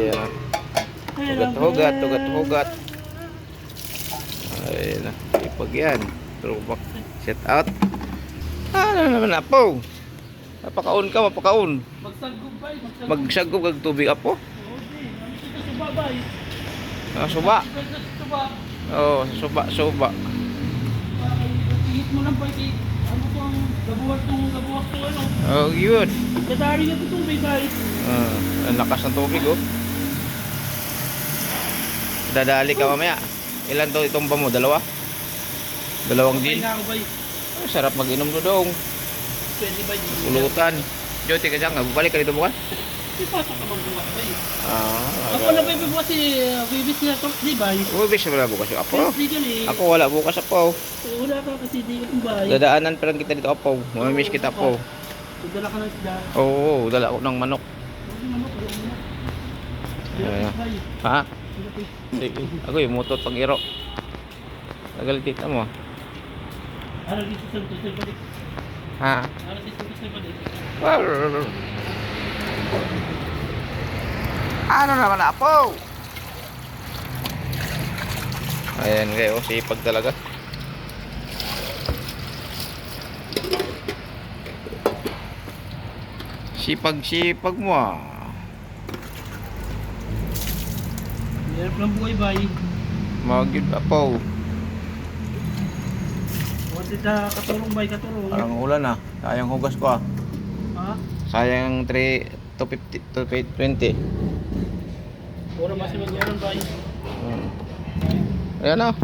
Ayan. Hugat, hugat, hugat. Ayan. Ipag yan. Throwback. Set out. Ano naman apo? Mapakaon ka, mapakaon. Magsagog ba? Magsagog kag tubig apo. Suba ba? Suba. Suba. Oh, suba, suba. Hihit mo lang ba? Ano to ang gabuhat to ano? Oh, yun. Kadari na to tubig ba? Ang lakas ng tubig oh. Dadali ka mamaya. Ilan to itong ba mo? Dalawa? Dalawang Okay din? na ako ba? Oh, sarap mag-inom do dong. Pwede ba? Ulutan. Jo, tika dyan. Balik ka dito bukan? Ipasok ka magbuhat ba? Ako Ah. na ba bukas bibis niya to? Di ba? Ubis wala bukas yung apo. Physically. Ako wala bukas apo. Wala ka kasi di ko ba? Dadaanan pa lang kita dito apo. Mamimiss kita apo. Dala ka ng isda. Oo, dala ko ng manok. Ayan. Ha? Sige. Ako yung mutot pang iro. Nagalit kita mo. Ano dito sa balik? Ha? Ano dito sa balik? Ano naman apo? Ayan kayo, sipag talaga. Sipag-sipag mo ah. Meron lang buhay ba? Magyud apo. Wala na katulong ba? Katulong. Parang ulan ah. Sayang hugas ko ah. Ha? Sayang 220. Wala ba si mag-ulan ba? Ayan ah.